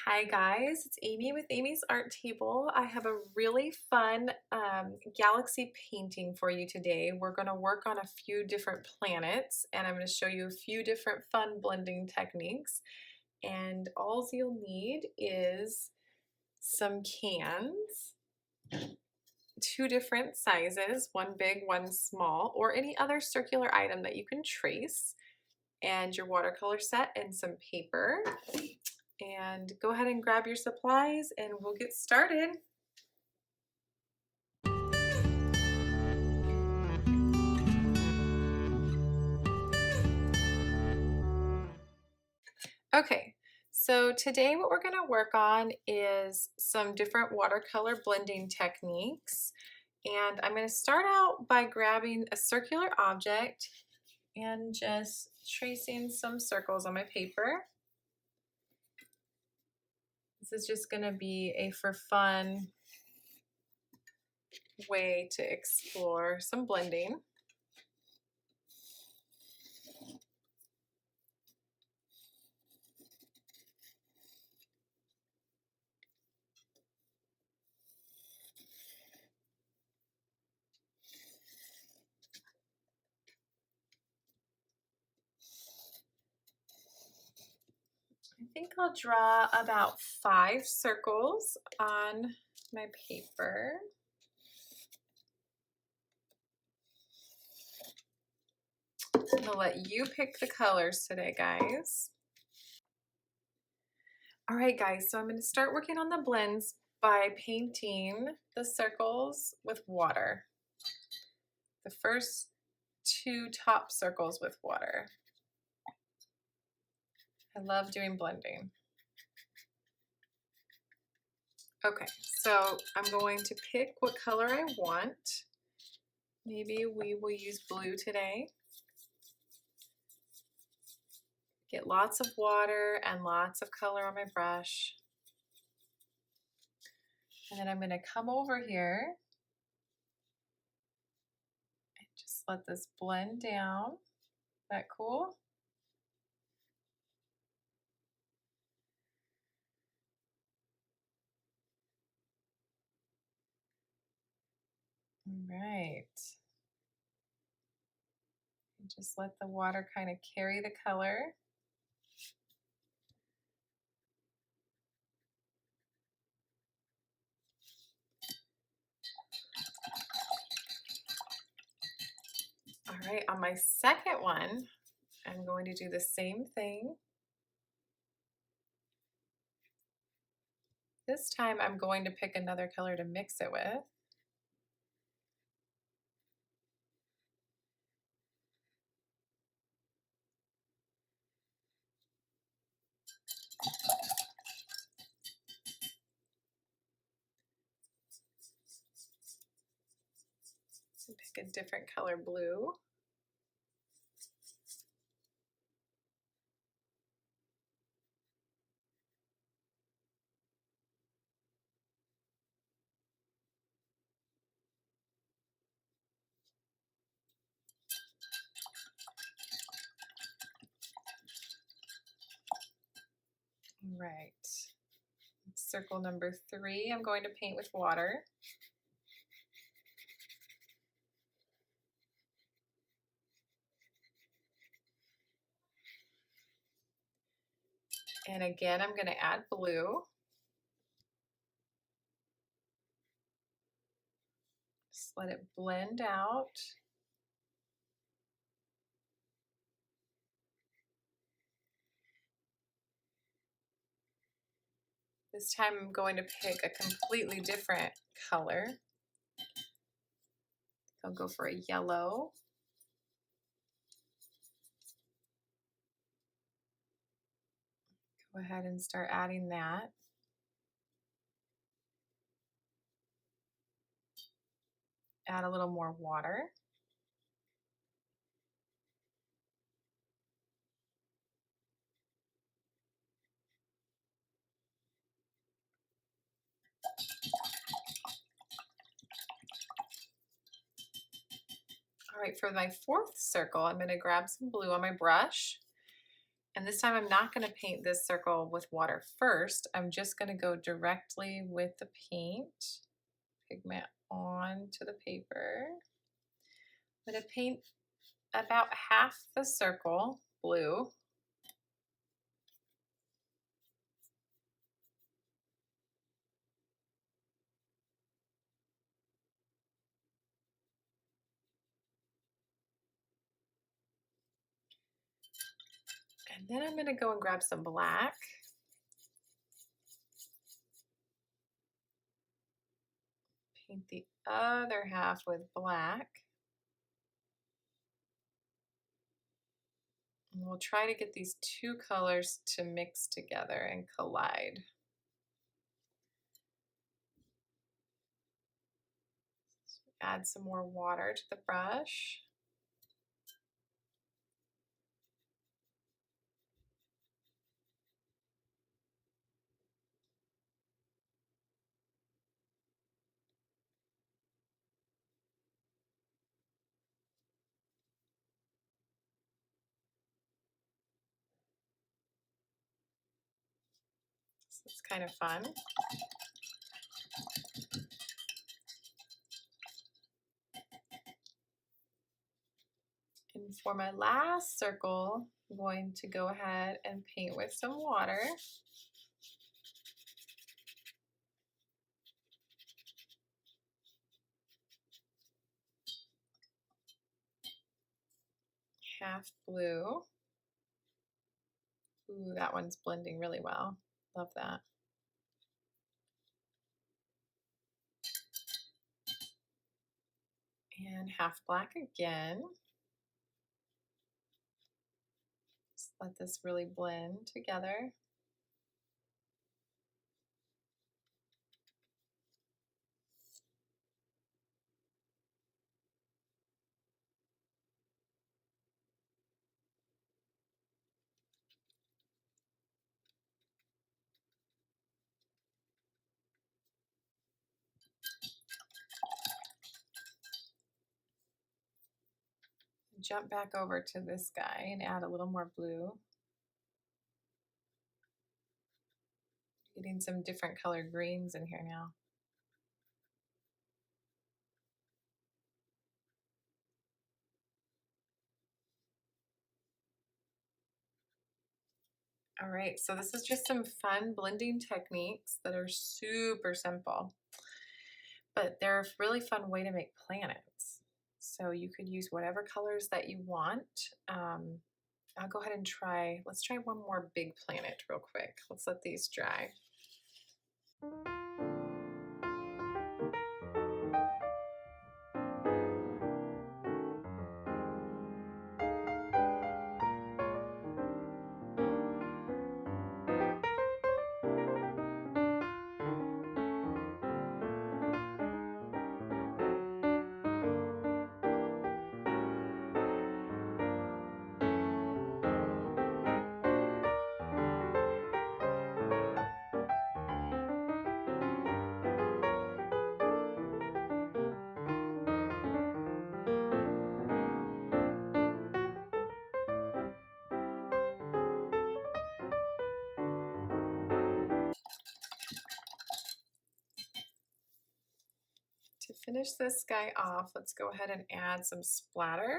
Hi guys, it's Amy with Amy's Art Table. I have a really fun galaxy painting for you today. We're going to work on a few different planets and I'm going to show you a few different fun blending techniques. And all you'll need is some cans, two different sizes, one big, one small, or any other circular item that you can trace, and your watercolor set and some paper. And go ahead and grab your supplies and we'll get started. Okay, so today what we're going to work on is some different watercolor blending techniques. And I'm going to start out by grabbing a circular object and just tracing some circles on my paper. This is just going to be a for fun way to explore some blending. I think I'll draw about 5 circles on my paper. I'm gonna let you pick the colors today, guys. All right, guys, so I'm gonna start working on the blends by painting the circles with water. The first 2 top circles with water. I love doing blending. Okay, so I'm going to pick what color I want. Maybe we will use blue today. Get lots of water and lots of color on my brush. And then I'm going to come over here and just let this blend down. Is that cool? All right. And just let the water kind of carry the color. All right, on my second one, I'm going to do the same thing. This time I'm going to pick another color to mix it with. So pick a different color blue. All right. Circle number 3, I'm going to paint with water. And again, I'm going to add blue. Just let it blend out. This time I'm going to pick a completely different color. I'll go for a yellow. Go ahead and start adding that. Add a little more water. All right, for my 4th circle, I'm going to grab some blue on my brush And this time I'm not going to paint this circle with water first. I'm just going to go directly with the paint pigment onto the paper. I'm going to paint about half the circle blue. And then I'm going to go and grab some black. Paint the other half with black. And we'll try to get these two colors to mix together and collide. Add some more water to the brush. So it's kind of fun. And for my last circle, I'm going to go ahead and paint with some water. Half blue. Ooh, that one's blending really well. Love that. And half black again. Just let this really blend together. Jump back over to this guy and add a little more blue. Getting some different colored greens in here now. All right, so this is just some fun blending techniques that are super simple, but they're a really fun way to make planets. So you could use whatever colors that you want. I'll go ahead and let's try one more big planet real quick. Let's let these dry. To finish this guy off, let's go ahead and add some splatter.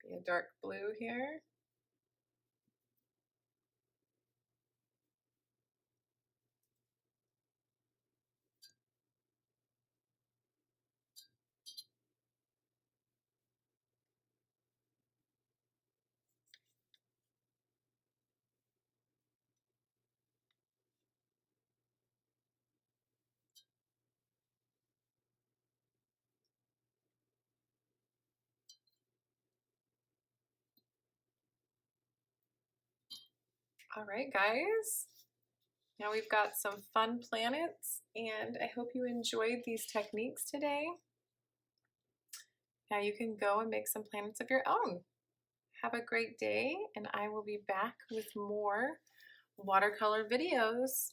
Be a dark blue here. All right, guys. Now we've got some fun planets, and I hope you enjoyed these techniques today. Now you can go and make some planets of your own. Have a great day, and I will be back with more watercolor videos.